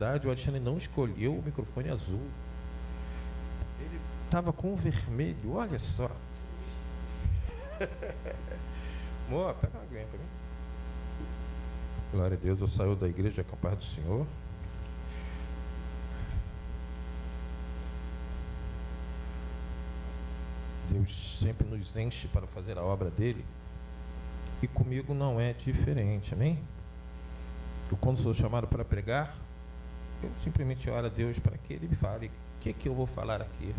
O Alexandre não escolheu o microfone azul. Ele estava com o vermelho, olha só. Amor, pega uma aguinha para mim. Glória a Deus, eu saio da igreja com a paz do Senhor. Deus sempre nos enche para fazer a obra dele. E comigo não é diferente, amém? Eu, quando sou chamado para pregar, eu simplesmente oro a Deus para que Ele me fale o que eu vou falar aqui.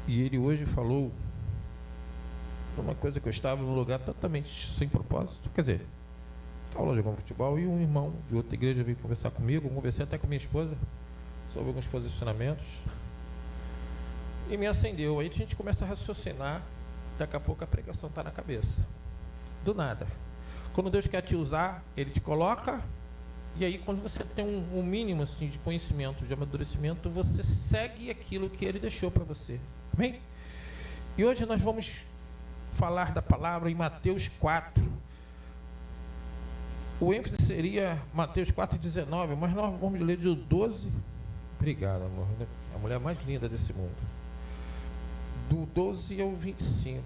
E Ele hoje falou uma coisa que eu estava num lugar totalmente sem propósito. Quer dizer, estava lá jogando futebol e um irmão de outra igreja veio conversar comigo. Eu conversei até com minha esposa sobre alguns posicionamentos. E me acendeu. Aí a gente começa a raciocinar. Daqui a pouco a pregação está na cabeça. Do nada. Quando Deus quer te usar, Ele te coloca. E aí, quando você tem um mínimo assim, de conhecimento, de amadurecimento, você segue aquilo que Ele deixou para você. Amém? E hoje nós vamos falar da palavra em Mateus 4. O ênfase seria Mateus 4,19, mas nós vamos ler de 12. Obrigado, amor. A mulher mais linda desse mundo. Do 12 ao 25.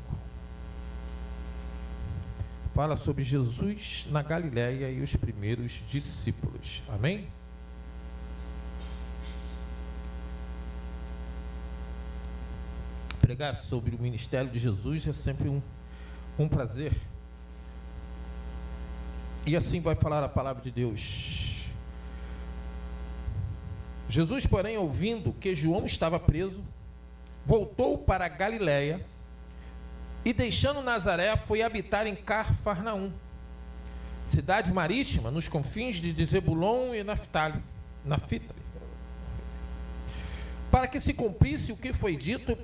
Fala sobre Jesus na Galileia e os primeiros discípulos. Amém? Pregar sobre o ministério de Jesus é sempre um prazer. E assim vai falar a palavra de Deus. Jesus, porém, ouvindo que João estava preso, voltou para a Galileia e, deixando Nazaré, foi habitar em Cafarnaum, cidade marítima nos confins de Zebulon e Naftali, para que se cumprisse o que foi dito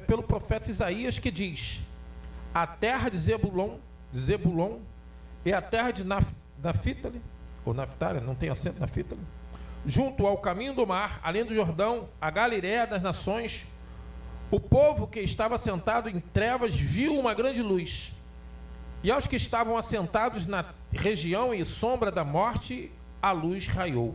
pelo profeta Isaías, que diz: a terra de Zebulon e a terra de Naftali, ou Naftali, não tem acento, Naftali, junto ao caminho do mar, além do Jordão, a Galileia das nações, o povo que estava sentado em trevas viu uma grande luz, e aos que estavam assentados na região e sombra da morte, a luz raiou.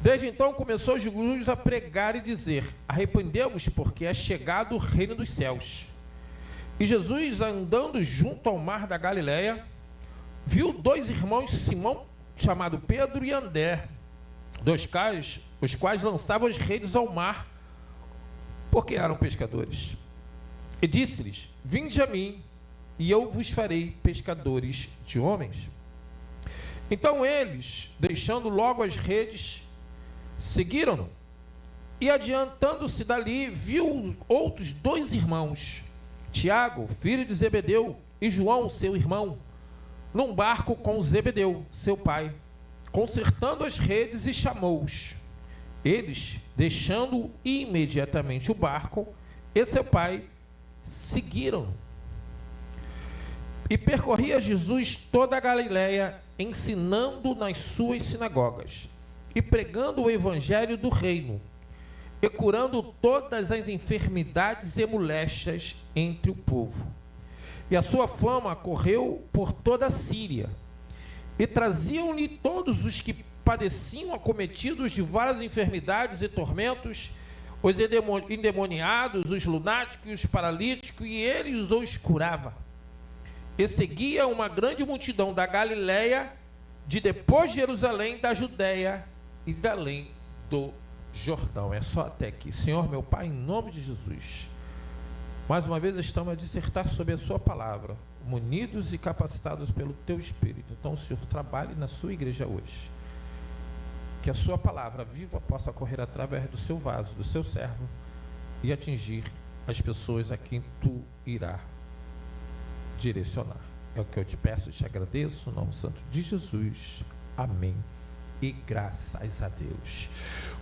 Desde então começou Jesus a pregar e dizer: arrependeu-vos, porque é chegado o reino dos céus. E Jesus, andando junto ao mar da Galileia, viu dois irmãos, Simão, chamado Pedro, e André, os quais lançavam as redes ao mar, porque eram pescadores. E disse-lhes: vinde a mim, e eu vos farei pescadores de homens. Então eles, deixando logo as redes, seguiram-no. E adiantando-se dali, viu outros dois irmãos, Tiago, filho de Zebedeu, e João, seu irmão, num barco com Zebedeu, seu pai, consertando as redes, e chamou-os. Eles, deixando imediatamente o barco e seu pai, seguiram. E percorria Jesus toda a Galileia, ensinando nas suas sinagogas e pregando o evangelho do reino, e curando todas as enfermidades e moléstias entre o povo. E a sua fama correu por toda a Síria, e traziam-lhe todos os que padeciam, acometidos de várias enfermidades e tormentos, os endemoniados, os lunáticos e os paralíticos, e ele os curava. E seguia uma grande multidão da Galileia, de depois de Jerusalém, da Judéia e da além do Jordão. É só até aqui. Senhor, meu Pai, em nome de Jesus, mais uma vez estamos a dissertar sobre a sua palavra, munidos e capacitados pelo teu Espírito. Então, o Senhor trabalhe na sua igreja hoje, que a sua palavra viva possa correr através do seu vaso, do seu servo, e atingir as pessoas a quem tu irá direcionar. É o que eu te peço e te agradeço, no nome santo de Jesus. Amém. E graças a Deus.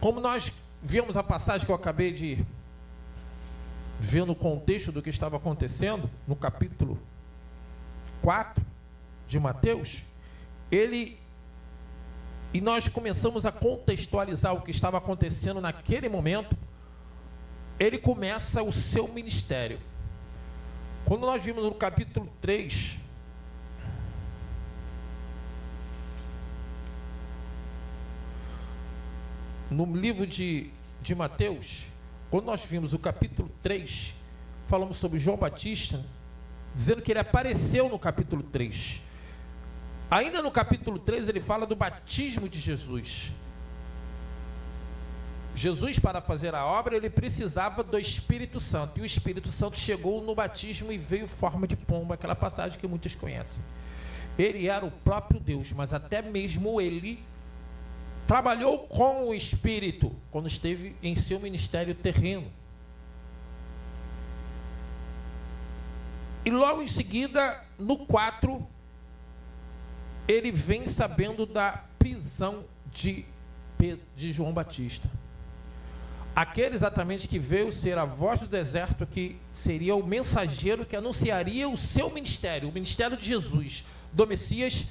Como nós vimos a passagem que eu acabei de ver no contexto do que estava acontecendo, no capítulo 4 de Mateus, e nós começamos a contextualizar o que estava acontecendo naquele momento. Ele começa o seu ministério. Quando nós vimos no capítulo 3, no livro de Mateus, quando nós vimos o capítulo 3, falamos sobre João Batista, dizendo que ele apareceu no capítulo 3. Ainda no capítulo 3 ele fala do batismo de Jesus. Jesus, para fazer a obra, ele precisava do Espírito Santo, e o Espírito Santo chegou no batismo e veio em forma de pomba, aquela passagem que muitos conhecem. Ele era o próprio Deus, mas até mesmo ele trabalhou com o Espírito quando esteve em seu ministério terreno. E logo em seguida, no 4, ele vem sabendo da prisão de João Batista. Aquele exatamente que veio ser a voz do deserto, que seria o mensageiro que anunciaria o seu ministério, o ministério de Jesus, do Messias,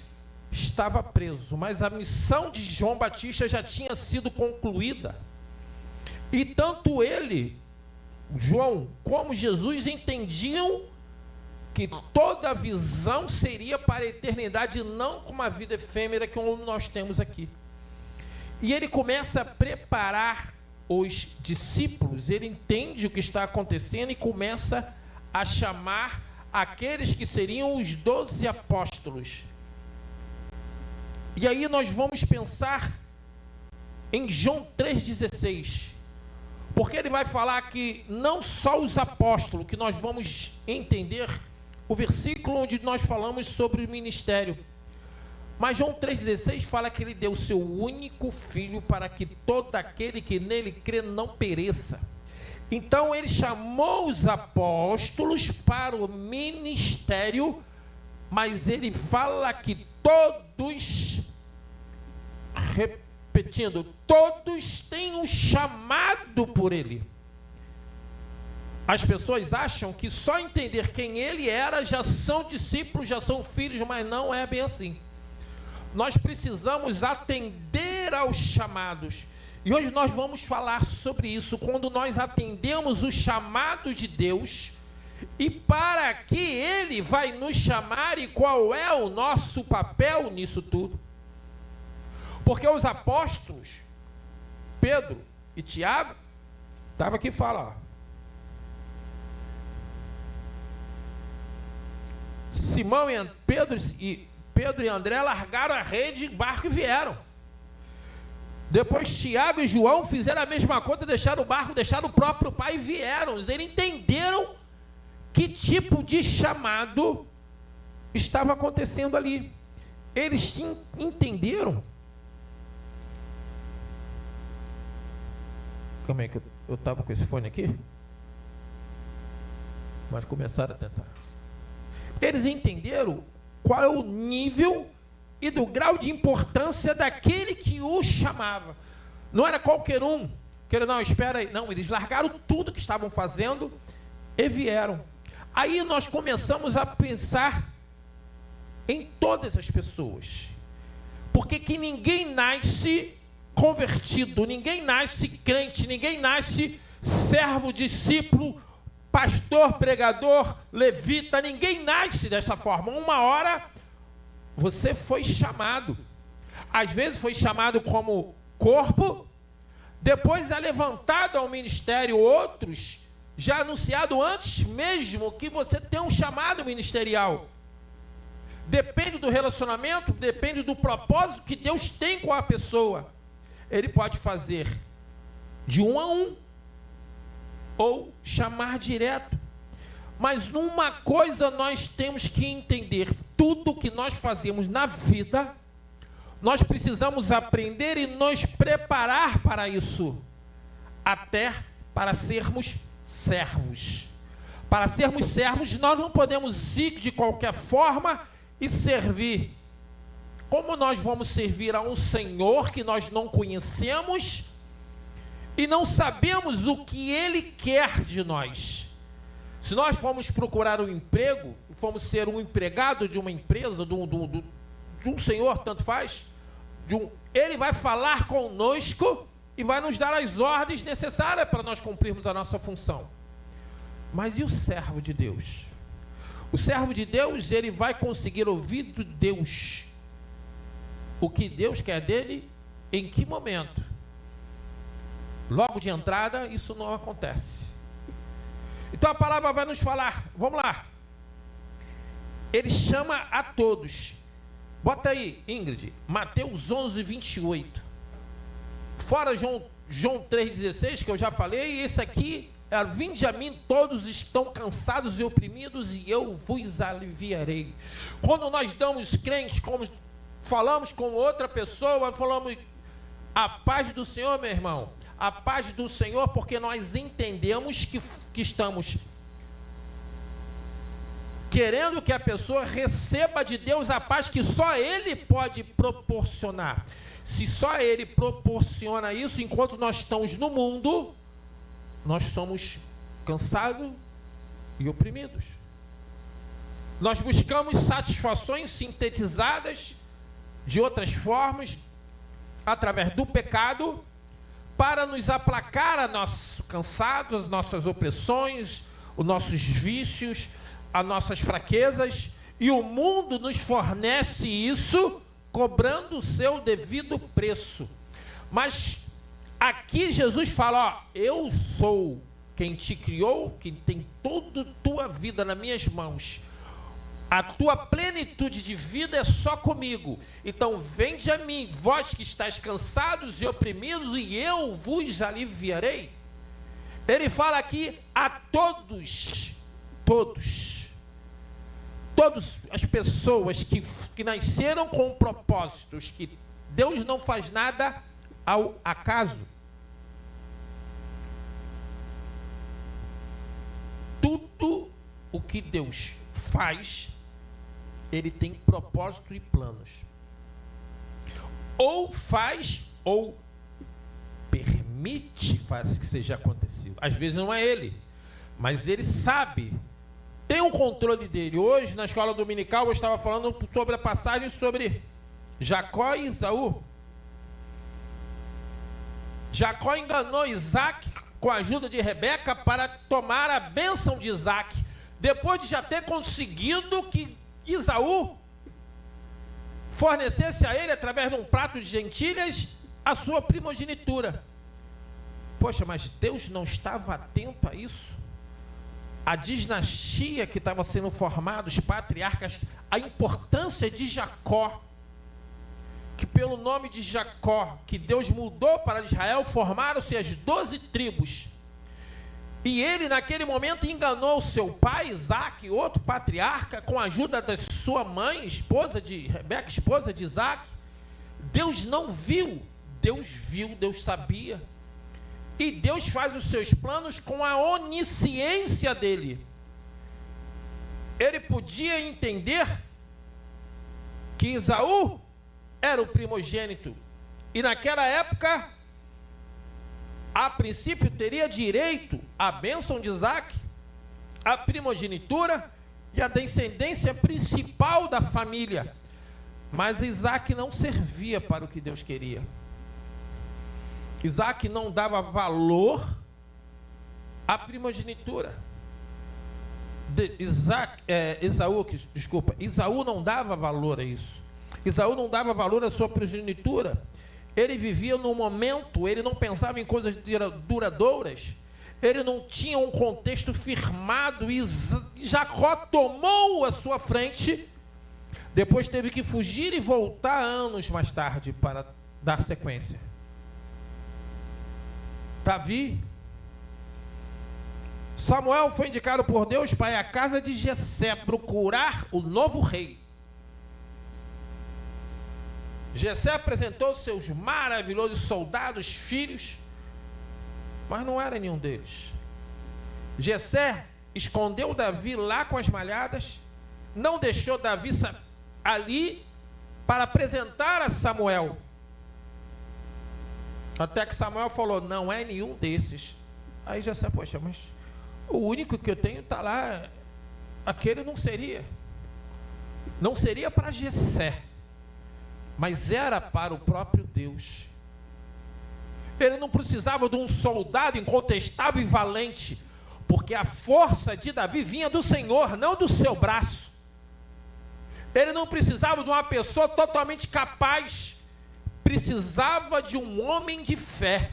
estava preso. Mas a missão de João Batista já tinha sido concluída. E tanto ele, João, como Jesus entendiam que toda a visão seria para a eternidade, não como uma vida efêmera que nós temos aqui. E ele começa a preparar os discípulos, ele entende o que está acontecendo e começa a chamar aqueles que seriam os 12 apóstolos. E aí nós vamos pensar em João 3,16, porque ele vai falar que não só os apóstolos, que nós vamos entender o versículo onde nós falamos sobre o ministério, mas João 3,16 fala que ele deu o seu único filho para que todo aquele que nele crê não pereça. Então ele chamou os apóstolos para o ministério, mas ele fala que todos, repetindo, todos têm um chamado por ele. As pessoas acham que só entender quem ele era já são discípulos, já são filhos, mas não é bem assim. Nós precisamos atender aos chamados. E hoje nós vamos falar sobre isso, quando nós atendemos o chamado de Deus, e para que Ele vai nos chamar, e qual é o nosso papel nisso tudo. Porque os apóstolos, Pedro e Tiago, estava aqui e fala, Simão e Pedro e André largaram a rede, barco e vieram. Depois Tiago e João fizeram a mesma coisa, deixaram o barco, deixaram o próprio pai e vieram. Eles entenderam que tipo de chamado estava acontecendo ali. Eles entenderam. Como é que eu estava com esse fone aqui? Mas começaram a tentar. Eles entenderam qual é o nível e do grau de importância daquele que o chamava. Não era qualquer um, que ele, não, espera aí. Não, eles largaram tudo que estavam fazendo e vieram. Aí nós começamos a pensar em todas as pessoas. Porque que ninguém nasce convertido, ninguém nasce crente, ninguém nasce servo, discípulo, pastor, pregador, levita, ninguém nasce dessa forma. Uma hora você foi chamado. Às vezes foi chamado como corpo, depois é levantado ao ministério. Outros já anunciado antes mesmo que você tenha um chamado ministerial. Depende do relacionamento, depende do propósito que Deus tem com a pessoa. Ele pode fazer de um a um, ou chamar direto. Mas numa coisa nós temos que entender: tudo que nós fazemos na vida, nós precisamos aprender e nos preparar para isso, até para sermos servos. Para sermos servos, nós não podemos ir de qualquer forma e servir. Como nós vamos servir a um Senhor que nós não conhecemos e não sabemos o que Ele quer de nós? Se nós formos procurar um emprego, formos ser um empregado de uma empresa, de um senhor, tanto faz, ele vai falar conosco e vai nos dar as ordens necessárias para nós cumprirmos a nossa função. Mas e o servo de Deus? O servo de Deus, ele vai conseguir ouvir de Deus o que Deus quer dele, em que momento? Logo de entrada, isso não acontece. Então a palavra vai nos falar, vamos lá. Ele chama a todos. Bota aí, Ingrid, Mateus 11, 28. Fora João 3,16, que eu já falei, esse aqui é: vinde a mim, todos estão cansados e oprimidos, e eu vos aliviarei. Quando nós damos crentes, como falamos com outra pessoa, falamos a paz do Senhor, meu irmão, a paz do Senhor, porque nós entendemos que estamos querendo que a pessoa receba de Deus a paz que só Ele pode proporcionar. Se só Ele proporciona isso, enquanto nós estamos no mundo, nós somos cansados e oprimidos. Nós buscamos satisfações sintetizadas de outras formas, através do pecado, para nos aplacar a nossos cansados, as nossas opressões, os nossos vícios, as nossas fraquezas, e o mundo nos fornece isso, cobrando o seu devido preço. Mas aqui Jesus fala: ó, eu sou quem te criou, quem tem toda a tua vida nas minhas mãos. A tua plenitude de vida é só comigo. Então vende a mim, vós que estáis cansados e oprimidos, e eu vos aliviarei. Ele fala aqui a todas as pessoas que nasceram com propósitos, que Deus não faz nada ao acaso. Tudo o que Deus faz, Ele tem propósito e planos. Ou faz, ou permite que seja acontecido. Às vezes não é Ele, mas Ele sabe, tem um controle dele. Hoje, na escola dominical, eu estava falando sobre a passagem sobre Jacó e Esaú. Jacó enganou Isaac com a ajuda de Rebeca para tomar a bênção de Isaac, depois de já ter conseguido que Esaú fornecesse a ele, através de um prato de lentilhas, a sua primogenitura. Poxa, mas Deus não estava atento a isso? A dinastia que estava sendo formada, os patriarcas, a importância de Jacó, que pelo nome de Jacó, que Deus mudou para Israel, formaram-se as 12 tribos. E ele, naquele momento, enganou seu pai, Isaac, outro patriarca, com a ajuda da sua mãe, esposa de Rebeca, esposa de Isaac. Deus não viu, Deus viu, Deus sabia. E Deus faz os seus planos com a onisciência dele. Ele podia entender que Esaú era o primogênito. E naquela época, a princípio, teria direito à bênção de Isaac, a primogenitura e a descendência principal da família. Mas Isaac não servia para o que Deus queria. Isaac não dava valor à primogenitura. Esaú não dava valor a isso. Esaú não dava valor à sua primogenitura. Ele vivia no momento, ele não pensava em coisas duradouras. Ele não tinha um contexto firmado. E Jacó tomou a sua frente. Depois teve que fugir e voltar anos mais tarde para dar sequência. Davi, Samuel foi indicado por Deus para ir à casa de Jessé procurar o novo rei. Jessé apresentou seus maravilhosos soldados, filhos, mas não era nenhum deles. Jessé escondeu Davi lá com as malhadas, não deixou Davi ali para apresentar a Samuel. Até que Samuel falou: não é nenhum desses. Aí Jessé: poxa, mas o único que eu tenho está lá. Aquele não seria para Jessé, mas era para o próprio Deus. Ele não precisava de um soldado incontestável e valente, Porque a força de Davi vinha do Senhor, não do seu braço. Ele não precisava de uma pessoa totalmente capaz, precisava de um homem de fé.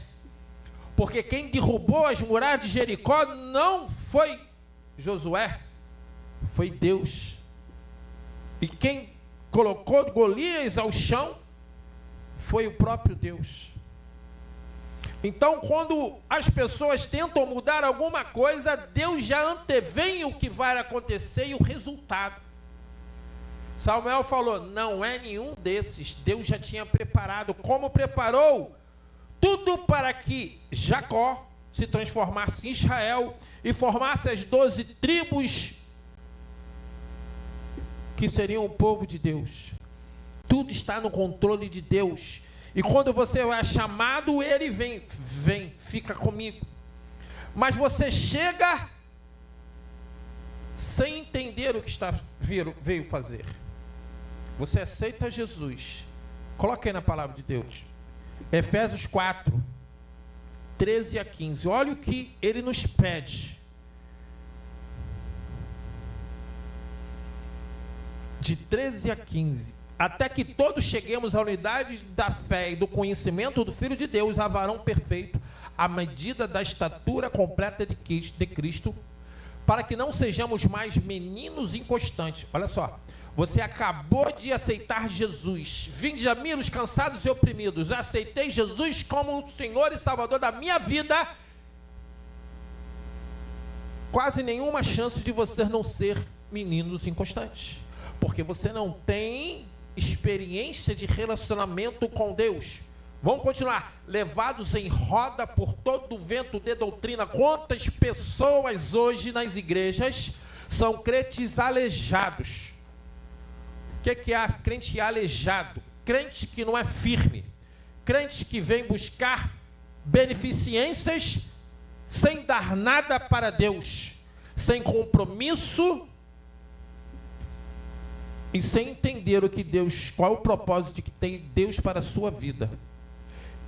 Porque quem derrubou as muralhas de Jericó não foi Josué, foi Deus. E quem colocou Golias ao chão foi o próprio Deus. Então, quando as pessoas tentam mudar alguma coisa, Deus já antevém o que vai acontecer e o resultado. Samuel falou, não é nenhum desses. Deus já tinha preparado. Como preparou? Tudo para que Jacó se transformasse em Israel e formasse as 12 tribos que seriam o povo de Deus. Tudo está no controle de Deus. E quando você é chamado, ele vem, fica comigo. Mas você chega sem entender o que veio fazer. Você aceita Jesus. Coloque aí na palavra de Deus. Efésios 4, 13 a 15. Olha o que ele nos pede. De 13 a 15. Até que todos cheguemos à unidade da fé e do conhecimento do Filho de Deus, a varão perfeito, à medida da estatura completa de Cristo, para que não sejamos mais meninos inconstantes. Olha só, você acabou de aceitar Jesus. Vinde a mim os cansados e oprimidos. Eu aceitei Jesus como o Senhor e Salvador da minha vida. Quase nenhuma chance de você não ser meninos inconstantes, porque você não tem experiência de relacionamento com Deus. Vamos continuar. Levados em roda por todo o vento de doutrina. Quantas pessoas hoje nas igrejas são crentes aleijados? O que é crente aleijado? Crente que não é firme. Crente que vem buscar beneficências sem dar nada para Deus, sem compromisso e sem entender qual é o propósito que tem Deus para a sua vida.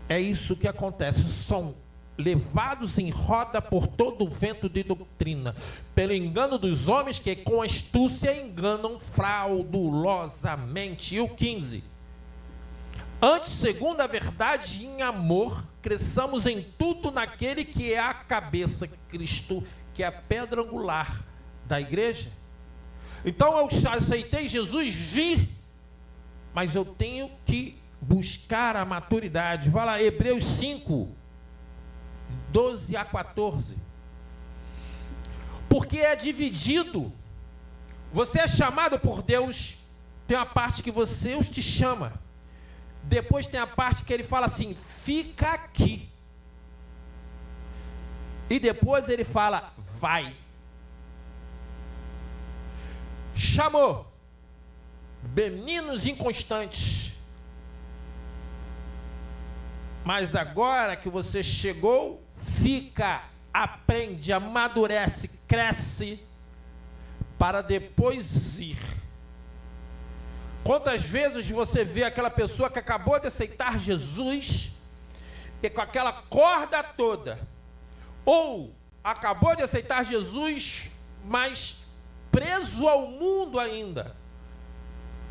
É isso que acontece. São levados em roda por todo o vento de doutrina, pelo engano dos homens que com astúcia enganam fraudulosamente. E o 15. Antes, segundo a verdade, em amor, cresçamos em tudo naquele que é a cabeça, Cristo, que é a pedra angular da igreja. Então eu aceitei Jesus, vi, mas eu tenho que buscar a maturidade. Vai lá, Hebreus 5, 12 a 14. Porque é dividido. Você é chamado por Deus, tem uma parte que Deus te chama. Depois tem a parte que ele fala assim, fica aqui. E depois ele fala, vai. Chamou meninos inconstantes. Mas agora que você chegou, fica, aprende, amadurece, cresce, para depois ir. Quantas vezes você vê aquela pessoa que acabou de aceitar Jesus, e com aquela corda toda, ou acabou de aceitar Jesus, mas preso ao mundo ainda.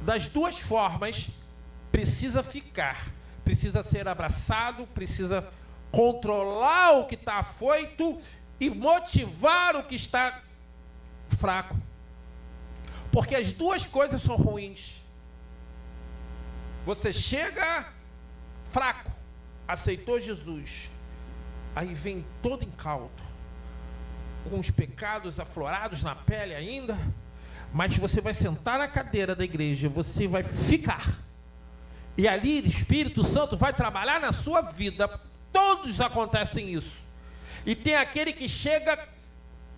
Das duas formas, precisa ficar, precisa ser abraçado, precisa controlar o que está afoito e motivar o que está fraco. Porque as duas coisas são ruins. Você chega fraco, aceitou Jesus, aí vem todo incauto, com os pecados aflorados na pele ainda, mas você vai sentar na cadeira da igreja, você vai ficar, e ali o Espírito Santo vai trabalhar na sua vida. Todos acontecem isso. E tem aquele que chega,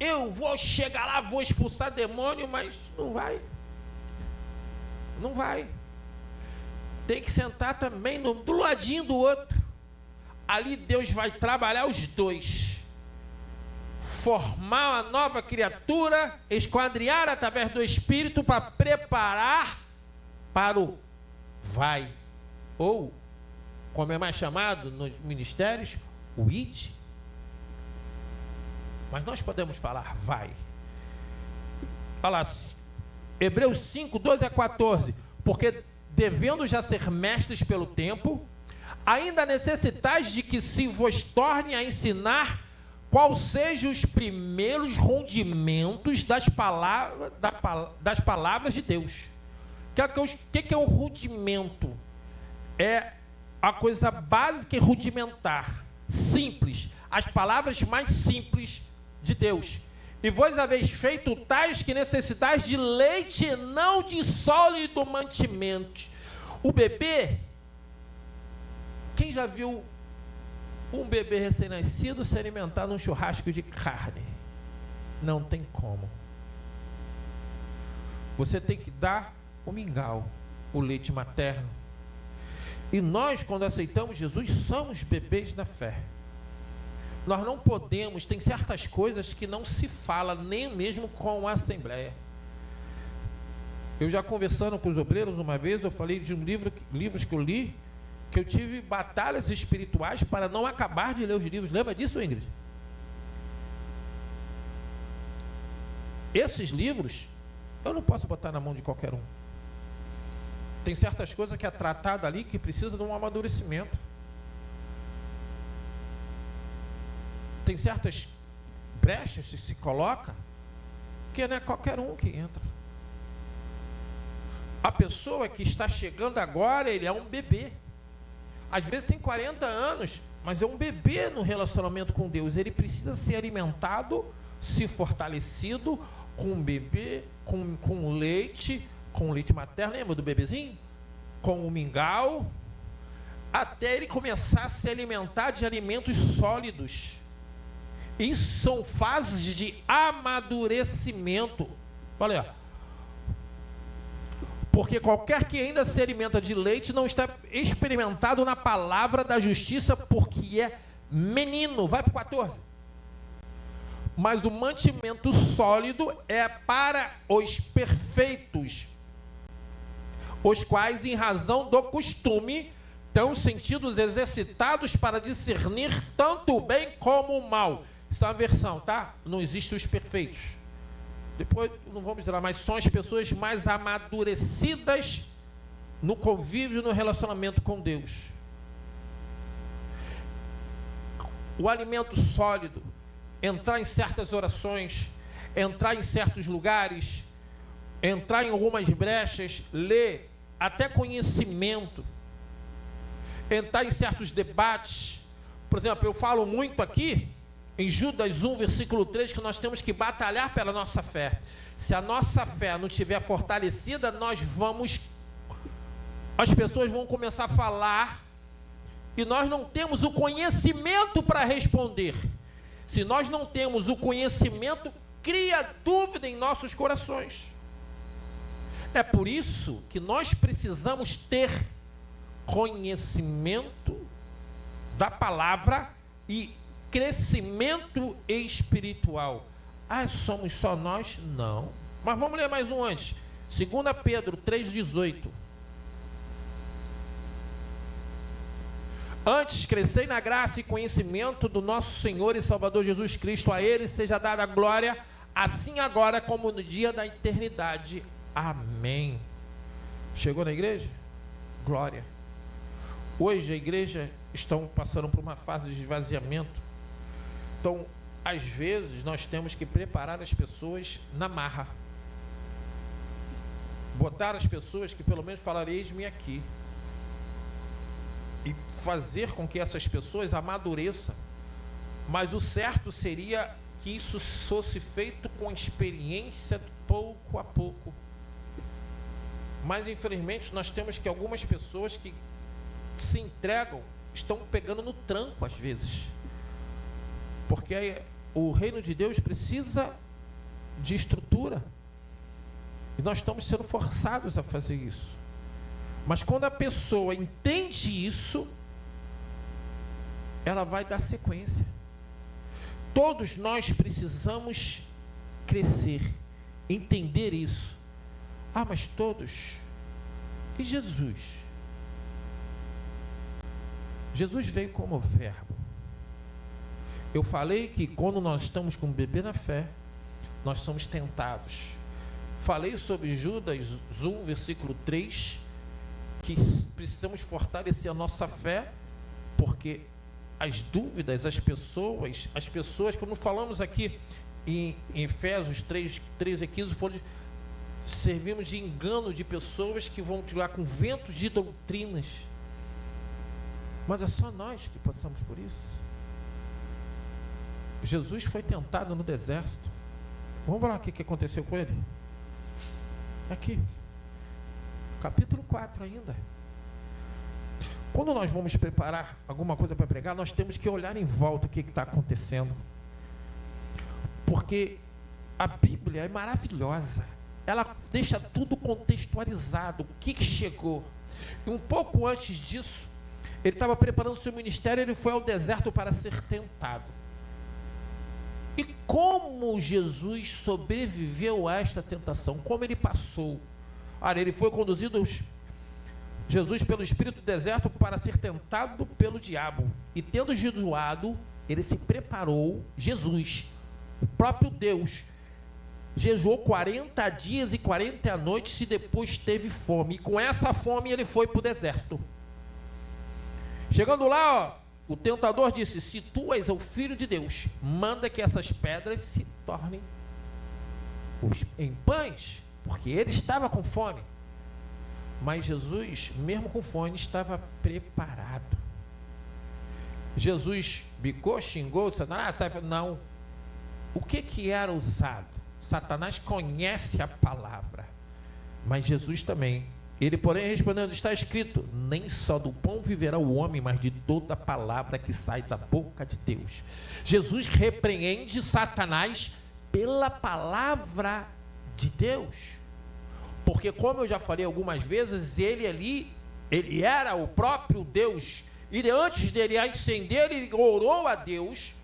eu vou chegar lá, vou expulsar demônio, mas não vai. Não vai. Tem que sentar também do ladinho do outro. Ali Deus vai trabalhar os dois. Formar uma nova criatura, esquadrinhar através do Espírito para preparar para o vai. Ou, como é mais chamado nos ministérios, o id. Mas nós podemos falar, vai. Olha lá, Hebreus 5, 12 a 14. Porque devendo já ser mestres pelo tempo, ainda necessitais de que se vos torne a ensinar qual sejam os primeiros rudimentos das palavras de Deus. O que é um rudimento? É a coisa básica e rudimentar, simples, as palavras mais simples de Deus. E vós haveis feito tais que necessitais de leite e não de sólido mantimento. O bebê, quem já viu um bebê recém-nascido se alimentar num churrasco de carne? Não tem como. Você tem que dar o mingau, o leite materno. E nós, quando aceitamos Jesus, somos bebês na fé. Nós não podemos, tem certas coisas que não se fala nem mesmo com a Assembleia. Eu já conversando com os obreiros uma vez, eu falei de livros que eu li, que eu tive batalhas espirituais para não acabar de ler os livros. Lembra disso, Ingrid? Esses livros, eu não posso botar na mão de qualquer um. Tem certas coisas que é tratada ali que precisa de um amadurecimento. Tem certas brechas que se coloca que não é qualquer um que entra. A pessoa que está chegando agora, ele é um bebê. Às vezes tem 40 anos, mas é um bebê no relacionamento com Deus. Ele precisa ser alimentado, se fortalecido com um bebê, com leite materno. Lembra do bebezinho? Com o mingau, até ele começar a se alimentar de alimentos sólidos. Isso são fases de amadurecimento. Olha aí. Porque qualquer que ainda se alimenta de leite não está experimentado na palavra da justiça, porque é menino. Vai para o 14. Mas o mantimento sólido é para os perfeitos, os quais, em razão do costume, têm os sentidos exercitados para discernir tanto o bem como o mal. Isso é uma versão, tá? Não existem os perfeitos. Depois, não vamos dizer lá, mas são as pessoas mais amadurecidas no convívio, no relacionamento com Deus. O alimento sólido, entrar em certas orações, entrar em certos lugares, entrar em algumas brechas, ler, até conhecimento, entrar em certos debates. Por exemplo, eu falo muito aqui em Judas 1, versículo 3, que nós temos que batalhar pela nossa fé. Se a nossa fé não estiver fortalecida, as pessoas vão começar a falar e nós não temos o conhecimento para responder. Se nós não temos o conhecimento, cria dúvida em nossos corações. É por isso que nós precisamos ter conhecimento da palavra e crescimento espiritual. Somos só nós? Não. Mas vamos ler mais um antes. 2 Pedro 3,18. Antes, crescei na graça e conhecimento do nosso Senhor e Salvador Jesus Cristo. A Ele seja dada a glória, assim agora como no dia da eternidade. Amém. Chegou na igreja? Glória. Hoje a igreja estão passando por uma fase de esvaziamento. Então, às vezes, nós temos que preparar as pessoas na marra. Botar as pessoas que pelo menos falareis-me aqui. E fazer com que essas pessoas amadureçam. Mas o certo seria que isso fosse feito com experiência, pouco a pouco. Mas, infelizmente, nós temos que algumas pessoas que se entregam, estão pegando no tranco às vezes. Porque o reino de Deus precisa de estrutura. E nós estamos sendo forçados a fazer isso. Mas quando a pessoa entende isso, ela vai dar sequência. Todos nós precisamos crescer, entender isso. Mas todos? E Jesus? Jesus veio como verbo. Eu falei que quando nós estamos com um bebê na fé, nós somos tentados. Falei sobre Judas 1, versículo 3, que precisamos fortalecer a nossa fé, porque as dúvidas, as pessoas, como falamos aqui em Efésios 3, 13 e 15, servimos de engano de pessoas que vão tirar com ventos de doutrinas. Mas é só nós que passamos por isso. Jesus foi tentado no deserto. Vamos lá o que aconteceu com ele? Aqui, capítulo 4 ainda. Quando nós vamos preparar alguma coisa para pregar, nós temos que olhar em volta o que está acontecendo. Porque a Bíblia é maravilhosa. Ela deixa tudo contextualizado. O que chegou? E um pouco antes disso, ele estava preparando o seu ministério, ele foi ao deserto para ser tentado. E como Jesus sobreviveu a esta tentação? Como ele passou? Olha, ele foi conduzido Jesus pelo Espírito do deserto para ser tentado pelo diabo. E tendo jejuado, ele se preparou, Jesus, o próprio Deus, jejuou 40 dias e 40 noites e depois teve fome. E com essa fome ele foi para o deserto. Chegando lá, o tentador disse: se tu és o Filho de Deus, manda que essas pedras se tornem em pães, porque ele estava com fome. Mas Jesus, mesmo com fome, estava preparado. Jesus bicou, xingou, Satanás, não. O que era usado? Satanás conhece a palavra, mas Jesus também. Ele, porém, respondendo, está escrito: nem só do pão viverá o homem, mas de toda a palavra que sai da boca de Deus. Jesus repreende Satanás pela palavra de Deus. Porque, como eu já falei algumas vezes, ele era o próprio Deus. E antes dele ascender, ele orou a Deus,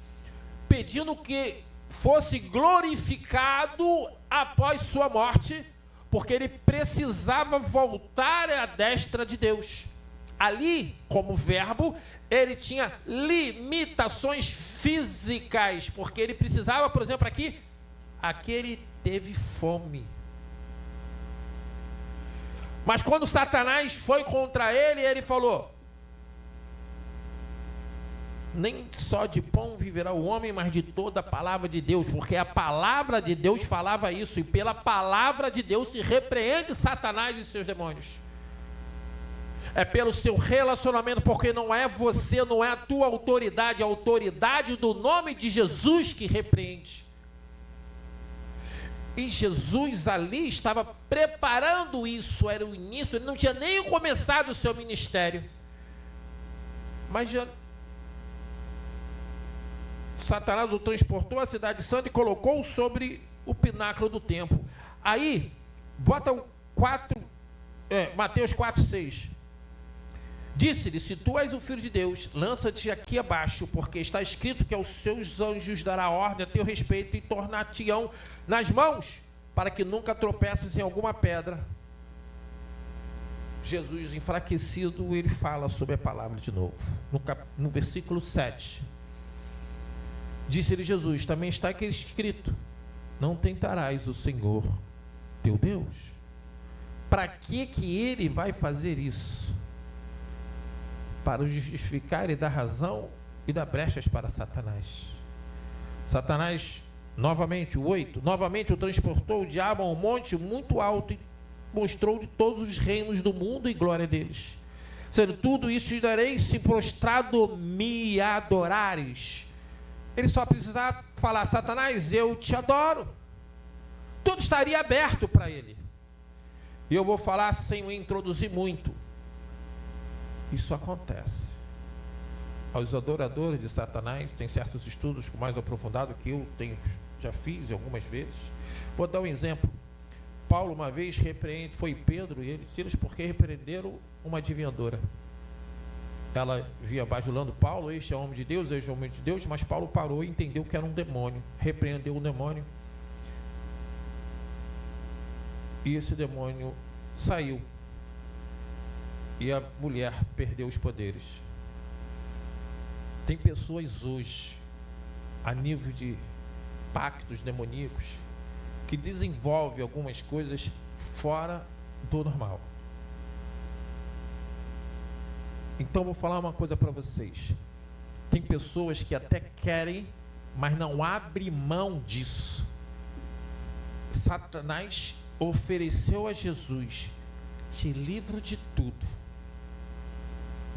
pedindo que fosse glorificado após sua morte, porque ele precisava voltar à destra de Deus. Ali, como verbo, ele tinha limitações físicas, porque ele precisava, por exemplo, aquele teve fome. Mas quando Satanás foi contra ele, ele falou: nem só de pão viverá o homem, mas de toda a palavra de Deus, porque a palavra de Deus falava isso, e pela palavra de Deus se repreende Satanás e seus demônios. É pelo seu relacionamento, porque não é você, não é a tua autoridade, a autoridade do nome de Jesus que repreende. E Jesus ali estava preparando isso, era o início, ele não tinha nem começado o seu ministério. Mas Satanás o transportou à cidade santa e colocou sobre o pináculo do templo. Aí, bota o Mateus 4,6. Disse-lhe: se tu és o Filho de Deus, lança-te aqui abaixo, porque está escrito que aos seus anjos dará ordem a teu respeito e tornar-te-ão nas mãos, para que nunca tropeces em alguma pedra. Jesus, enfraquecido, ele fala sobre a palavra de novo. No versículo 7. Disse-lhe Jesus: também está aqui escrito: não tentarás o Senhor teu Deus. Para que ele vai fazer isso? Para justificar e dar razão e dar brechas para Satanás. Satanás, novamente, o 8, novamente o transportou o diabo a um monte muito alto e mostrou-lhe todos os reinos do mundo e glória deles. Sendo tudo isso te darei, se prostrado me adorares. Ele só precisava falar: Satanás, eu te adoro. Tudo estaria aberto para ele. E eu vou falar sem o introduzir muito. Isso acontece aos adoradores de Satanás. Tem certos estudos mais aprofundados que eu já fiz algumas vezes. Vou dar um exemplo. Paulo uma vez foi Pedro e ele Silas, porque repreenderam uma adivinhadora. Ela via bajulando Paulo: este é homem de Deus, este é homem de Deus. Mas Paulo parou e entendeu que era um demônio, repreendeu o demônio, e esse demônio saiu, e a mulher perdeu os poderes. Tem pessoas hoje a nível de pactos demoníacos, que desenvolve algumas coisas fora do normal. Então vou falar uma coisa para vocês. Tem pessoas que até querem, mas não abrem mão disso. Satanás ofereceu a Jesus: te livro de tudo.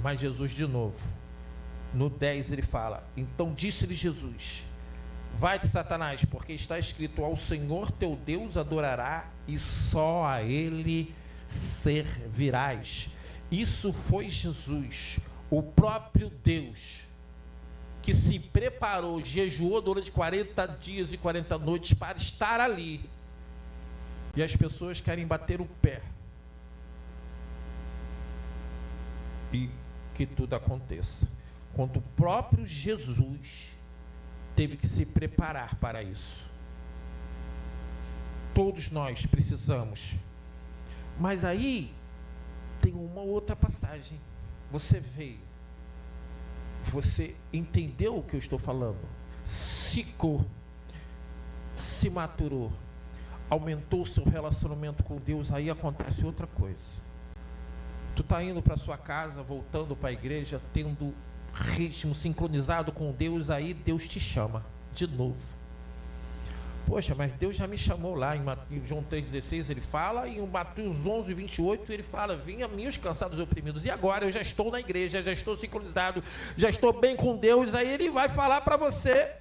Mas Jesus, de novo, no 10 ele fala: então disse-lhe Jesus: vai-te, Satanás, porque está escrito: ao Senhor teu Deus adorará e só a Ele servirás. Isso foi Jesus, o próprio Deus, que se preparou, jejuou durante 40 dias e 40 noites para estar ali. E as pessoas querem bater o pé e que tudo aconteça, quando o próprio Jesus teve que se preparar para isso. Todos nós precisamos. Mas aí tem uma outra passagem. Você veio, você entendeu o que eu estou falando, ciclou, se maturou, aumentou o seu relacionamento com Deus. Aí acontece outra coisa. Tu está indo para sua casa, voltando para a igreja, tendo ritmo sincronizado com Deus, aí Deus te chama de novo. Poxa, mas Deus já me chamou lá em João 3,16 ele fala, e em Mateus 11,28 ele fala: vim a mim os cansados e oprimidos. E agora eu já estou na igreja, já estou sincronizado, já estou bem com Deus. Aí ele vai falar para você,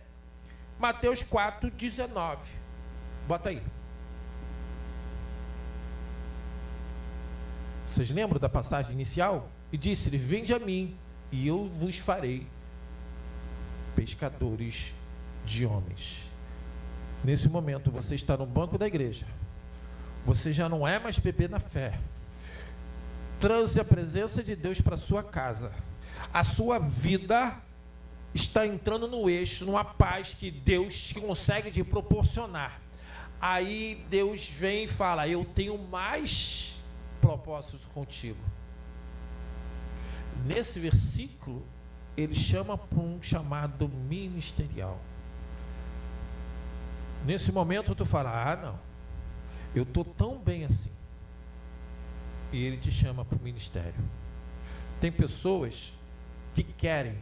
Mateus 4,19. Bota aí. Vocês lembram da passagem inicial? E disse-lhe: vinde a mim, e eu vos farei pescadores de homens. Nesse momento você está no banco da igreja, você já não é mais bebê na fé. Trouxe a presença de Deus para sua casa, a sua vida está entrando no eixo, numa paz que Deus consegue te proporcionar. Aí Deus vem e fala: eu tenho mais propósitos contigo. Nesse versículo ele chama para um chamado ministerial. Nesse momento tu fala: ah, não, eu estou tão bem assim. E ele te chama para o ministério. Tem pessoas que querem,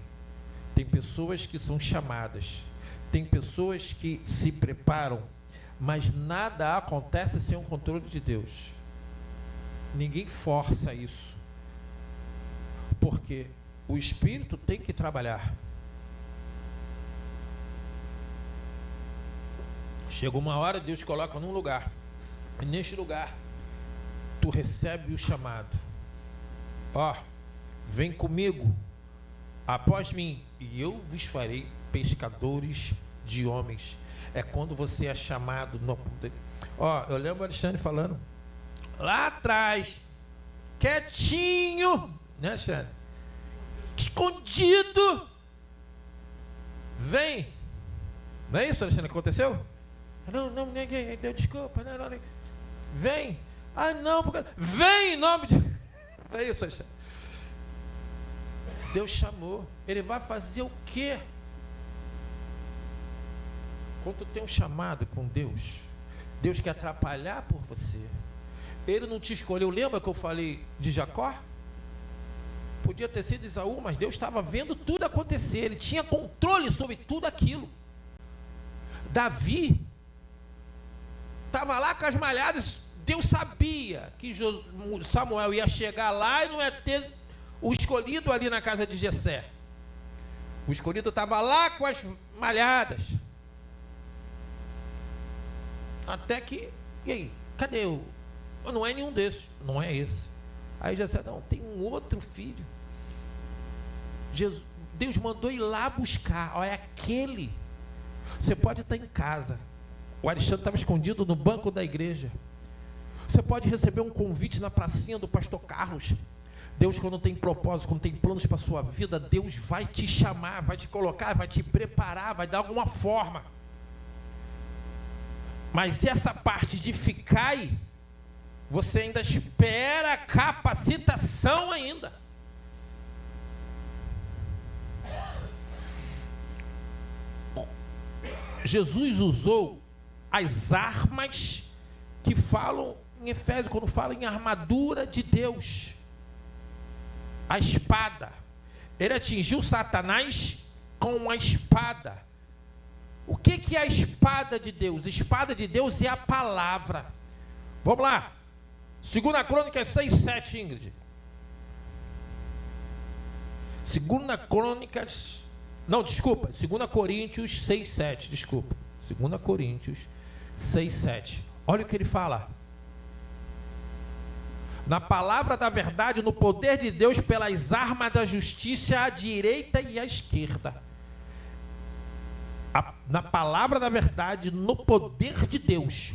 tem pessoas que são chamadas, tem pessoas que se preparam, mas nada acontece sem o controle de Deus. Ninguém força isso, porque o Espírito tem que trabalhar. Chega uma hora, Deus te coloca num lugar, e neste lugar tu recebe o chamado: ó, vem comigo após mim, e eu vos farei pescadores de homens. É quando você é chamado no... Ó, eu lembro o Alexandre falando lá atrás, quietinho, né, Alexandre? Escondido. Vem. Não é isso, Alexandre, que aconteceu? Não, ninguém deu desculpa. Não. Vem. Ah, não, porque... vem em nome de... Não é isso, Alexandre? Deus chamou. Ele vai fazer o quê? Quando tu tem um chamado com Deus, Deus quer atrapalhar por você. Ele não te escolheu. Lembra que eu falei de Jacó? Podia ter sido Esaú, mas Deus estava vendo tudo acontecer. Ele tinha controle sobre tudo aquilo. Davi estava lá com as malhadas. Deus sabia que Samuel ia chegar lá e não ia ter o escolhido ali na casa de Jessé. O escolhido estava lá com as malhadas. Até que, e aí, cadê o... Não é nenhum desses, não é esse. Aí Jessé: não, tem um outro filho. Deus mandou ir lá buscar. Olha, aquele. Você pode estar em casa. O Alexandre estava escondido no banco da igreja. Você pode receber um convite na pracinha do pastor Carlos. Deus, quando tem propósito, quando tem planos para a sua vida, Deus vai te chamar, vai te colocar, vai te preparar, vai dar alguma forma. Mas essa parte de ficar aí, você ainda espera a capacitação ainda. Jesus usou as armas que falam em Efésios, quando fala em armadura de Deus. A espada. Ele atingiu Satanás com a espada. O que é a espada de Deus? A espada de Deus é a palavra. Vamos lá. 2 Crônicas 6:7, Ingrid. 2 Crônicas... Não, desculpa. 2 Coríntios 6:7. Desculpa. 2 Coríntios 6:7. Olha o que ele fala. Na palavra da verdade, no poder de Deus, pelas armas da justiça, à direita e à esquerda. Na palavra da verdade, no poder de Deus.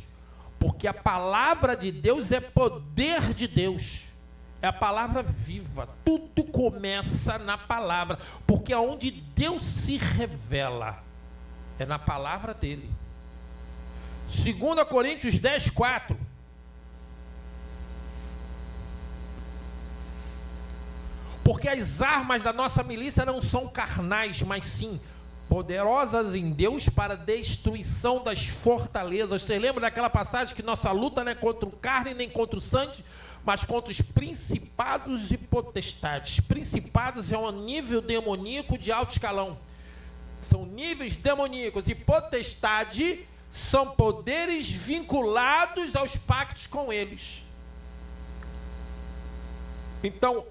Porque a palavra de Deus é poder de Deus. É a palavra viva. Tudo começa na palavra. Porque aonde Deus se revela é na palavra dele. 2 Coríntios 10:4. Porque as armas da nossa milícia não são carnais, mas sim poderosas em Deus para a destruição das fortalezas. Você lembra daquela passagem que nossa luta não é contra o carne nem contra o sangue, mas contra os principados e potestades. Principados é um nível demoníaco de alto escalão. São níveis demoníacos. E potestade são poderes vinculados aos pactos com eles. Então,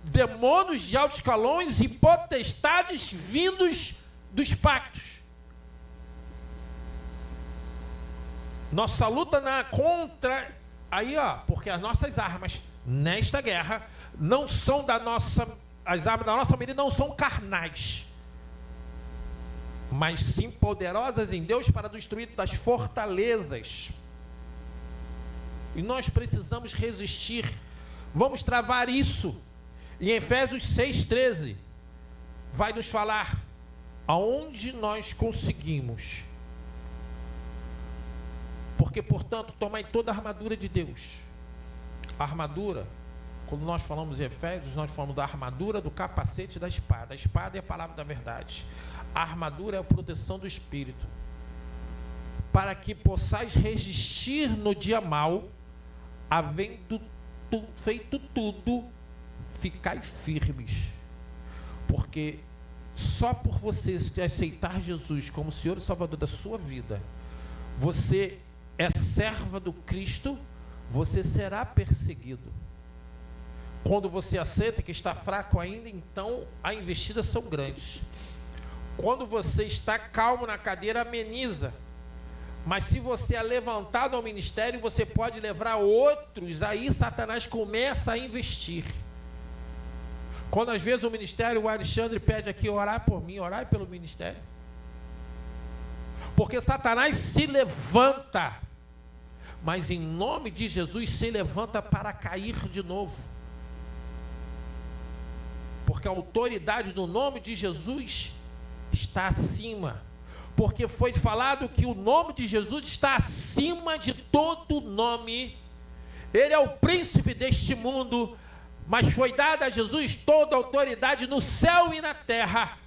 demônios de altos escalões e potestades vindos dos pactos. Nossa luta na contra... Aí, porque as nossas armas nesta guerra não são da nossa... As armas da nossa milícia não são carnais, mas sim poderosas em Deus para destruir das fortalezas. E nós precisamos resistir. Vamos travar isso. Em Efésios 6:13, vai nos falar aonde nós conseguimos. Porque, portanto, tomai toda a armadura de Deus. A armadura, quando nós falamos em Efésios, nós falamos da armadura, do capacete e da espada. A espada é a palavra da verdade. A armadura é a proteção do Espírito. Para que possais resistir no dia mau, havendo feito tudo, ficai firmes. Porque só por você aceitar Jesus como Senhor e Salvador da sua vida, você é serva do Cristo, você será perseguido. Quando você aceita que está fraco ainda, então as investidas são grandes. Quando você está calmo na cadeira, ameniza. Mas se você é levantado ao ministério, você pode levar outros, aí Satanás começa a investir. Quando às vezes o ministério, o Alexandre pede aqui, orar por mim, orar pelo ministério. Porque Satanás se levanta, mas em nome de Jesus se levanta para cair de novo. Porque a autoridade do nome de Jesus está acima. Porque foi falado que o nome de Jesus está acima de todo nome. Ele é o príncipe deste mundo, mas foi dada a Jesus toda a autoridade no céu e na terra.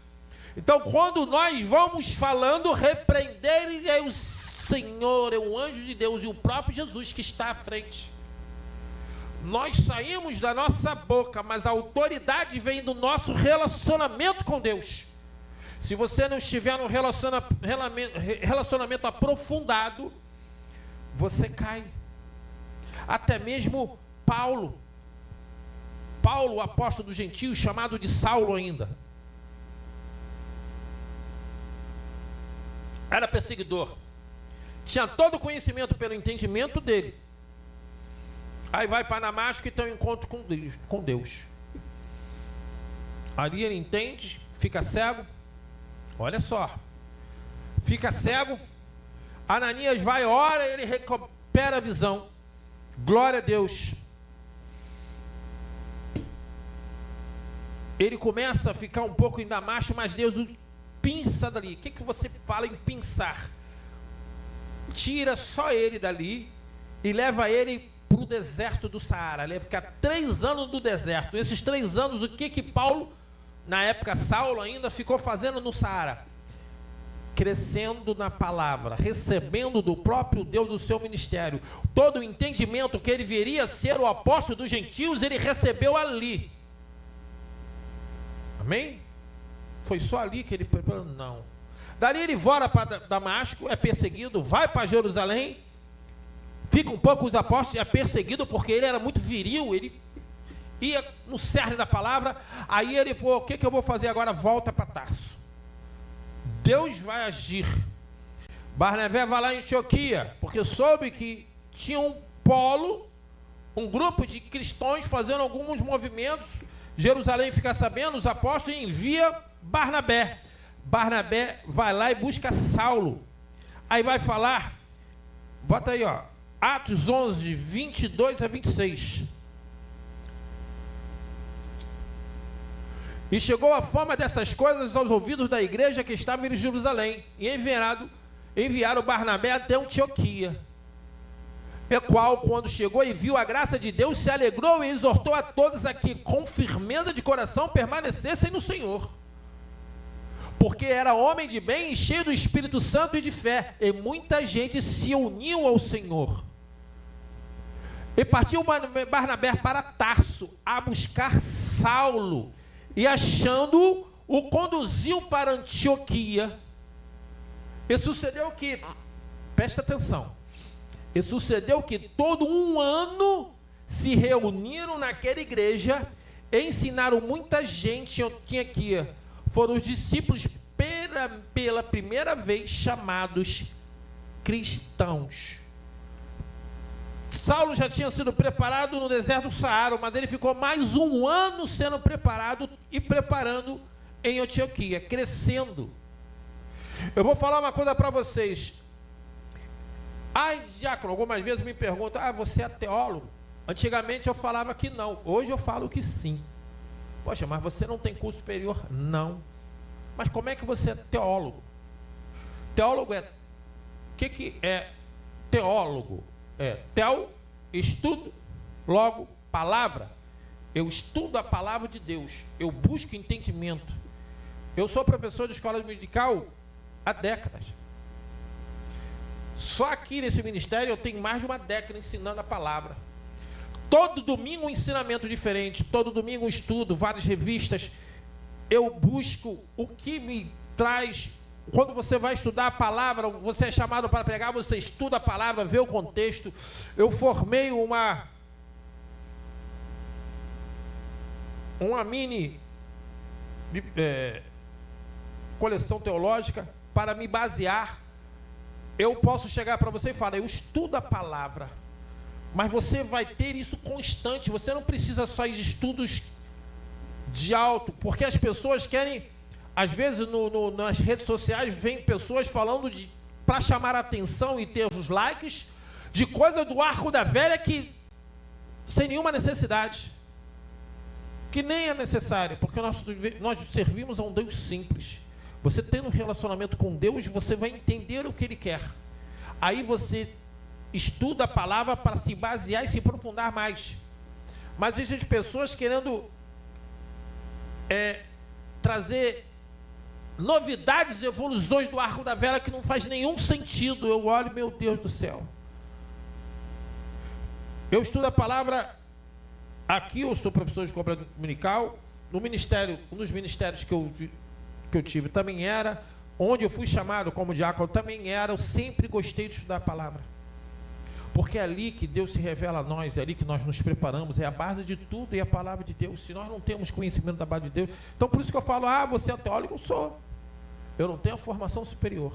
Então, quando nós vamos falando, repreender, é o Senhor, é o anjo de Deus e o próprio Jesus que está à frente. Nós saímos da nossa boca, mas a autoridade vem do nosso relacionamento com Deus. Se você não estiver num relacionamento aprofundado, você cai. Até mesmo Paulo, o apóstolo dos gentios, chamado de Saulo ainda, era perseguidor, tinha todo o conhecimento pelo entendimento dele. Aí vai para Damasco e tem um encontro com Deus. Ali ele entende, fica cego. Olha só, fica cego. Ananias vai, ora, ele recupera a visão. Glória a Deus. Ele começa a ficar um pouco em Damasco, mas Deus o pinça dali. O que você fala em pinçar? Tira só ele dali e leva ele para o deserto do Saara. Ele vai ficar 3 anos no deserto. Esses 3 anos, o que Paulo, na época Saulo ainda, ficou fazendo no Saara? crescendo na palavra, recebendo do próprio Deus o seu ministério. Todo o entendimento que ele viria a ser o apóstolo dos gentios, ele recebeu ali. Amém? Foi só ali que ele preparou? Não. Dali ele volta para Damasco, é perseguido, vai para Jerusalém, fica um pouco os apóstolos, é perseguido porque ele era muito viril, ele ia no cerne da palavra. Aí ele, o que eu vou fazer agora? Volta para Tarso. Deus vai agir. Barnabé vai lá em Antioquia, porque soube que tinha um polo, um grupo de cristãos fazendo alguns movimentos. Jerusalém fica sabendo, os apóstolos envia Barnabé. Barnabé vai lá e busca Saulo. Aí vai falar, bota aí, ó, Atos 11, 22 a 26. E chegou a fama dessas coisas aos ouvidos da igreja que estava em Jerusalém, e enviaram Barnabé até Antioquia. E qual, quando chegou e viu a graça de Deus, se alegrou e exortou a todos a que, com firmeza de coração, permanecessem no Senhor. Porque era homem de bem e cheio do Espírito Santo e de fé, e muita gente se uniu ao Senhor. E partiu Barnabé para Tarso a buscar Saulo, e achando-o, o conduziu para Antioquia. E sucedeu que, presta atenção, e sucedeu que todo um ano se reuniram naquela igreja e ensinaram muita gente em Antioquia. Foram os discípulos pela primeira vez chamados cristãos. Saulo já tinha sido preparado no deserto do Saara, mas ele ficou mais um ano sendo preparado e preparando em Antioquia, crescendo. Eu vou falar uma coisa para vocês. Diácono, algumas vezes me perguntam, você é teólogo? Antigamente eu falava que não, hoje eu falo que sim. Poxa, mas você não tem curso superior? Não. Mas como é que você é teólogo? Teólogo é... O que é teólogo? Teo, estudo, logo, palavra. Eu estudo a palavra de Deus, eu busco entendimento. Eu sou professor de escola dominical há décadas. Só aqui nesse ministério eu tenho mais de uma década ensinando a palavra. Todo domingo um ensinamento diferente, todo domingo um estudo, várias revistas. Eu busco o que me traz. Quando você vai estudar a palavra, você é chamado para pregar, você estuda a palavra, vê o contexto. Eu formei uma mini coleção teológica para me basear. Eu posso chegar para você e falar, eu estudo a palavra, mas você vai ter isso constante. Você não precisa só de estudos de alto, porque as pessoas querem... Às vezes nas redes sociais vem pessoas falando para chamar a atenção e ter os likes de coisa do arco da velha que sem nenhuma necessidade, que nem é necessária, porque nós servimos a um Deus simples. Você tendo um relacionamento com Deus, você vai entender o que Ele quer. Aí você estuda a palavra para se basear e se aprofundar mais. Mas existem pessoas querendo trazer novidades e evoluções do arco da velha que não faz nenhum sentido. Eu olho, meu Deus do céu. Eu estudo a palavra aqui, eu sou professor de escola dominical. No ministério, um dos ministérios que eu tive também era, onde eu fui chamado como diácono também era. Eu sempre gostei de estudar a palavra, porque é ali que Deus se revela a nós, é ali que nós nos preparamos, é a base de tudo, é a palavra de Deus. Se nós não temos conhecimento da base de Deus, então por isso que eu falo, você é teólogo? Eu sou. Eu não tenho a formação superior,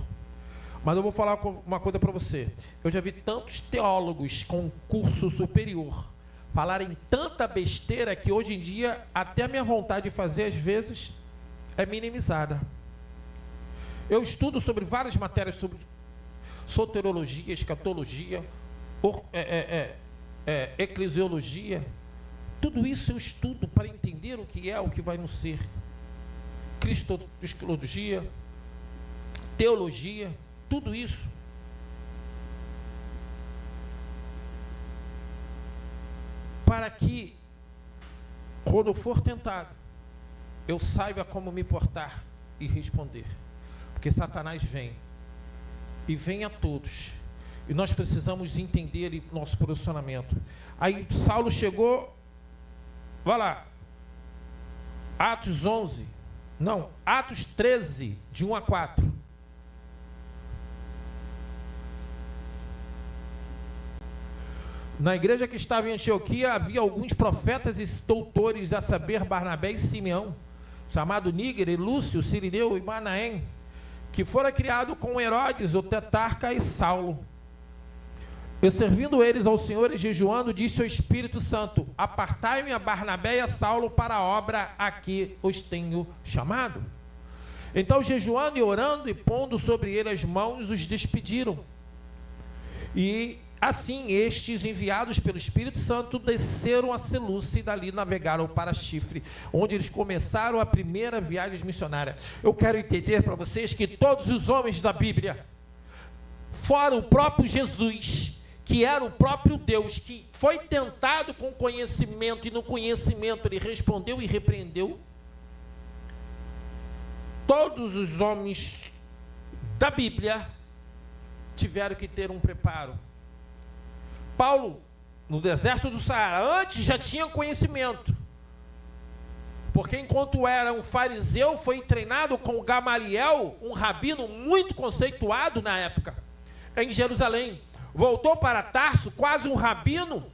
mas eu vou falar uma coisa para você. Eu já vi tantos teólogos com curso superior falarem tanta besteira que hoje em dia até a minha vontade de fazer às vezes é minimizada. Eu estudo sobre várias matérias, sobre soteriologia, escatologia, eclesiologia. Tudo isso eu estudo para entender o que é, o que vai nos ser. Cristologia, teologia, tudo isso. Para que, quando for tentado, eu saiba como me portar e responder. Porque Satanás vem, e vem a todos, e nós precisamos entender nosso posicionamento. Aí Saulo chegou, vai lá, Atos 13, de 1 a 4. Na igreja que estava em Antioquia, havia alguns profetas e doutores, a saber, Barnabé e Simeão, chamado Níger, e Lúcio, Cirineu e Manaém, que fora criado com Herodes, o tetrarca, e Saulo. E servindo eles ao Senhor e jejuando, disse o Espírito Santo: apartai-me a Barnabé e a Saulo para a obra a que os tenho chamado. Então, jejuando e orando e pondo sobre ele as mãos, os despediram. E assim, estes, enviados pelo Espírito Santo, desceram a Selúcia e dali navegaram para Chifre, onde eles começaram a primeira viagem missionária. Eu quero entender para vocês que todos os homens da Bíblia, fora o próprio Jesus, que era o próprio Deus, que foi tentado com conhecimento, e no conhecimento ele respondeu e repreendeu, todos os homens da Bíblia tiveram que ter um preparo. Paulo, no deserto do Saara, antes já tinha conhecimento, porque enquanto era um fariseu, foi treinado com Gamaliel, um rabino muito conceituado na época, em Jerusalém. Voltou para Tarso, quase um rabino,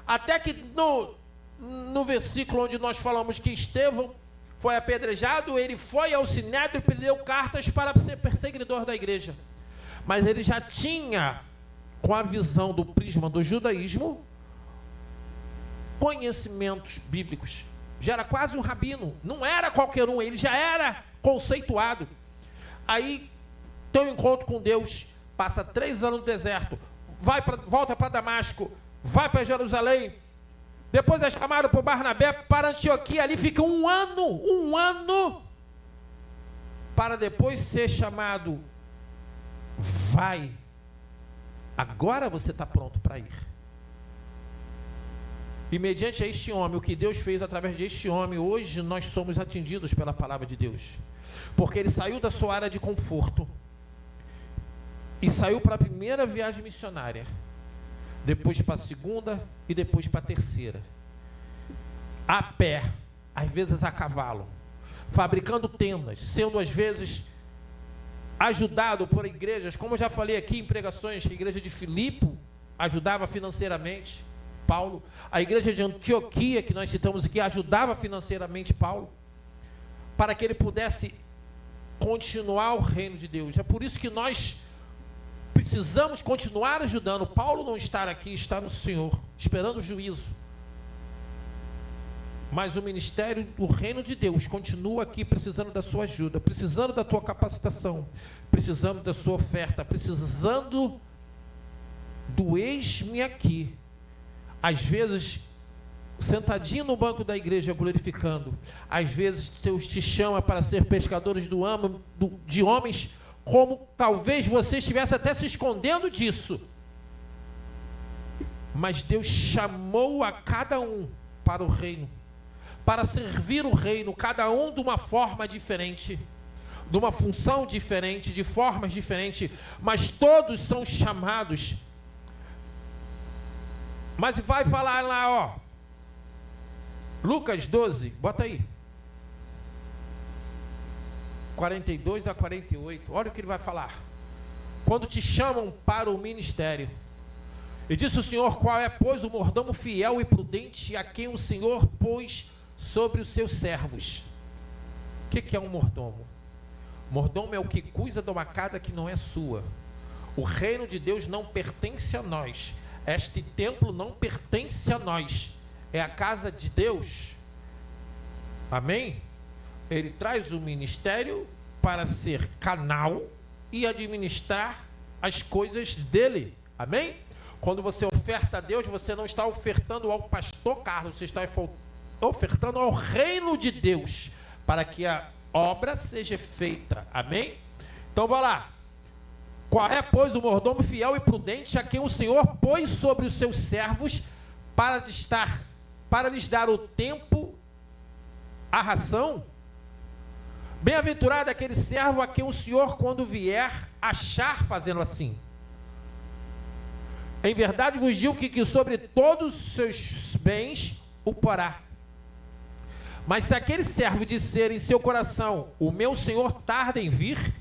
até que no versículo onde nós falamos que Estevão foi apedrejado, ele foi ao Sinédrio e deu cartas para ser perseguidor da igreja. Mas ele já tinha, com a visão do prisma do judaísmo, conhecimentos bíblicos. Já era quase um rabino, não era qualquer um, ele já era conceituado. Aí tem um encontro com Deus, passa 3 anos no deserto, volta para Damasco, vai para Jerusalém, depois é chamado por Barnabé para Antioquia, ali fica um ano, para depois ser chamado, vai, agora você está pronto para ir. E mediante a este homem, o que Deus fez através deste homem, hoje nós somos atendidos pela palavra de Deus, porque ele saiu da sua área de conforto, e saiu para a primeira viagem missionária, depois para a segunda e depois para a terceira, a pé, às vezes a cavalo, fabricando tendas, sendo às vezes ajudado por igrejas, como eu já falei aqui em pregações, a igreja de Filipe ajudava financeiramente Paulo, a igreja de Antioquia, que nós citamos aqui, ajudava financeiramente Paulo, para que ele pudesse continuar o reino de Deus. É por isso que nós precisamos continuar ajudando. Paulo não está aqui, está no Senhor, esperando o juízo. Mas o ministério do reino de Deus continua aqui, precisando da sua ajuda, precisando da tua capacitação, precisando da sua oferta, precisando do eis-me aqui. Às vezes, sentadinho no banco da igreja, glorificando. Às vezes, Deus te chama para ser pescadores de homens, como talvez você estivesse até se escondendo disso. Mas Deus chamou a cada um para o reino, para servir o reino, cada um de uma forma diferente, de uma função diferente, de formas diferentes, mas todos são chamados. Mas vai falar lá, ó, Lucas 12, bota aí, 42 a 48, olha o que ele vai falar. Quando te chamam para o ministério, e disse o Senhor: qual é, pois, o mordomo fiel e prudente, a quem o Senhor pôs sobre os seus servos? O que é um mordomo? Mordomo é o que cuida de uma casa que não é sua. O reino de Deus não pertence a nós, este templo não pertence a nós, é a casa de Deus. Amém? Ele traz o ministério para ser canal e administrar as coisas dele. Amém? Quando você oferta a Deus, você não está ofertando ao pastor Carlos, você está ofertando ao reino de Deus, para que a obra seja feita. Amém? Então vai lá. Qual é, pois, o mordomo fiel e prudente, a quem o Senhor pôs sobre os seus servos para lhes dar o tempo, a ração? Bem-aventurado aquele servo a quem o Senhor, quando vier, achar fazendo assim. Em verdade vos digo que sobre todos os seus bens o porá. Mas se aquele servo disser em seu coração, o meu senhor tarda em vir,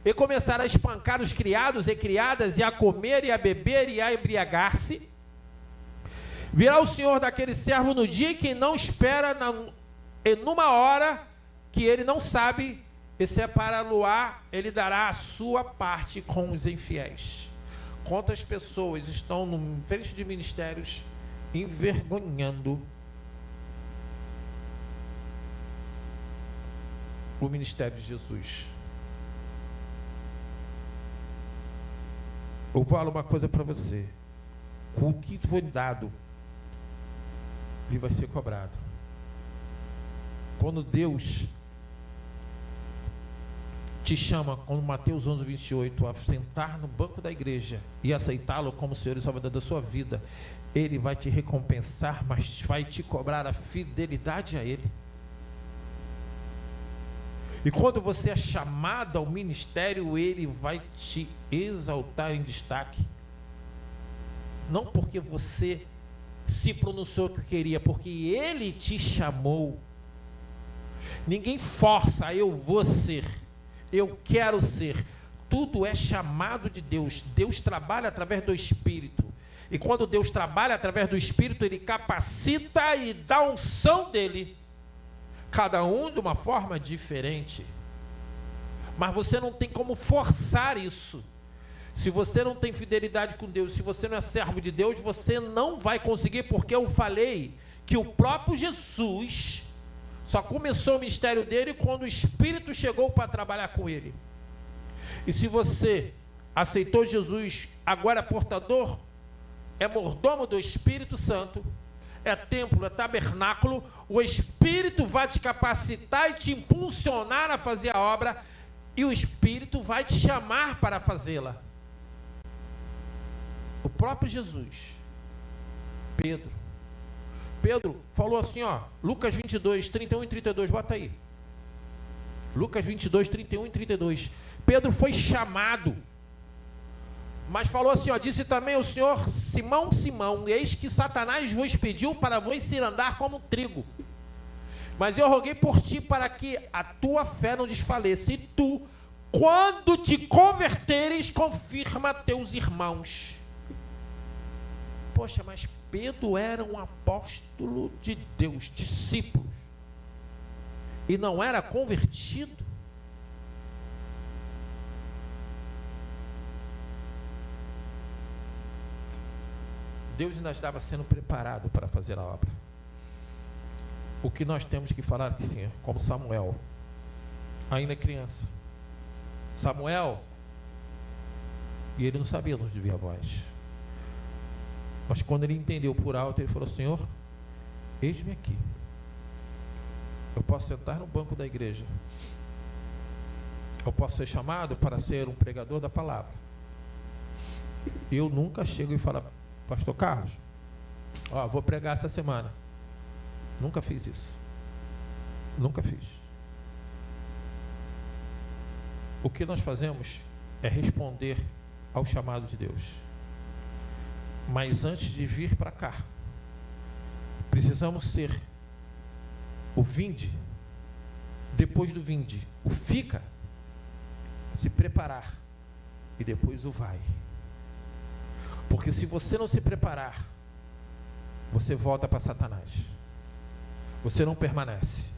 e começar a espancar os criados e criadas, e a comer e a beber e a embriagar-se, virá o senhor daquele servo no dia que não espera, e numa hora que ele não sabe, e separá-lo-á, ele dará a sua parte com os infiéis. Quantas pessoas estão no frente de ministérios envergonhando o ministério de Jesus? Eu falo uma coisa para você: o que foi dado lhe vai ser cobrado. Quando Deus te chama, como Mateus 11:28, a sentar no banco da igreja e aceitá-lo como Senhor e Salvador da sua vida, Ele vai te recompensar, mas vai te cobrar a fidelidade a Ele. E quando você é chamado ao ministério, Ele vai te exaltar em destaque. Não porque você se pronunciou que queria, porque Ele te chamou. Ninguém força, eu vou ser, eu quero ser. Tudo é chamado de Deus. Deus trabalha através do Espírito. E quando Deus trabalha através do Espírito, Ele capacita e dá a unção dEle. Cada um de uma forma diferente. Mas você não tem como forçar isso. Se você não tem fidelidade com Deus, se você não é servo de Deus, você não vai conseguir, porque eu falei que o próprio Jesus só começou o ministério dele quando o Espírito chegou para trabalhar com ele. E se você aceitou Jesus, agora é portador, é mordomo do Espírito Santo, é templo, é tabernáculo, o Espírito vai te capacitar e te impulsionar a fazer a obra, e o Espírito vai te chamar para fazê-la. O próprio Jesus, Pedro falou assim, ó, Lucas 22, 31 e 32, bota aí. Lucas 22, 31 e 32. Pedro foi chamado, mas falou assim, ó, disse também o Senhor, Simão, Simão, eis que Satanás vos pediu para vos ir andar como trigo. Mas eu roguei por ti para que a tua fé não desfaleça. E tu, quando te converteres, confirma teus irmãos. Poxa, mas Pedro era um apóstolo de Deus, discípulo, e não era convertido. Deus ainda estava sendo preparado para fazer a obra. O que nós temos que falar assim, como Samuel, ainda é criança. Samuel, e ele não sabia onde devia a voz. Mas quando ele entendeu por alto, ele falou, Senhor, eis-me aqui. Eu posso sentar no banco da igreja. Eu posso ser chamado para ser um pregador da palavra. Eu nunca chego e falo, Pastor Carlos, ó, vou pregar essa semana. Nunca fiz isso. Nunca fiz. O que nós fazemos é responder ao chamado de Deus. Mas antes de vir para cá, precisamos ser o vinde, depois do vinde, o fica, se preparar, e depois o vai. Porque se você não se preparar, você volta para Satanás. Você não permanece.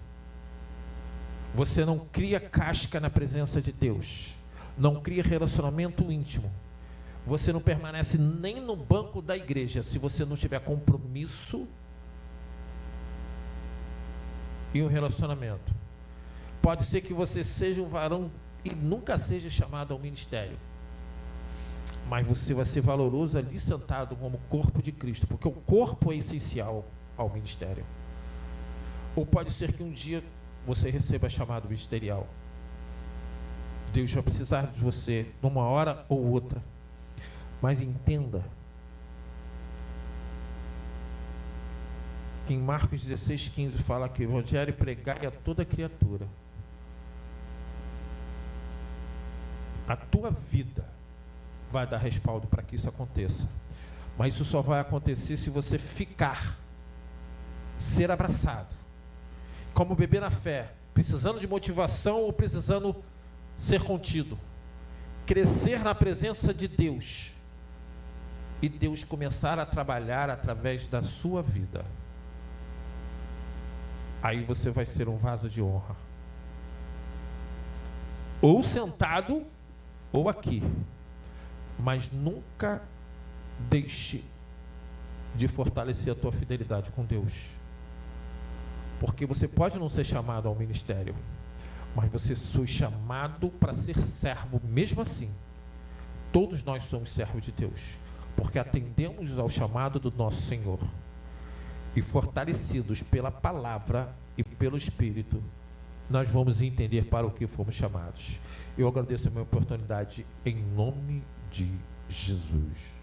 Você não cria casca na presença de Deus. Não cria relacionamento íntimo. Você não permanece nem no banco da igreja se você não tiver compromisso e um relacionamento. Pode ser que você seja um varão e nunca seja chamado ao ministério, mas você vai ser valoroso ali sentado como corpo de Cristo, porque o corpo é essencial ao ministério. Ou pode ser que um dia você receba chamado ministerial. Deus vai precisar de você numa hora ou outra. Mas entenda que em Marcos 16:15 fala que o evangelho pregai a toda criatura. A tua vida vai dar respaldo para que isso aconteça. Mas isso só vai acontecer se você ficar, ser abraçado, como bebê na fé, precisando de motivação ou precisando ser contido. Crescer na presença de Deus e Deus começar a trabalhar através da sua vida. Aí você vai ser um vaso de honra. Ou sentado, ou aqui. Mas nunca deixe de fortalecer a tua fidelidade com Deus. Porque você pode não ser chamado ao ministério, mas você foi chamado para ser servo mesmo assim. Todos nós somos servos de Deus, porque atendemos ao chamado do nosso Senhor. E fortalecidos pela palavra e pelo Espírito, nós vamos entender para o que fomos chamados. Eu agradeço a minha oportunidade em nome de Jesus.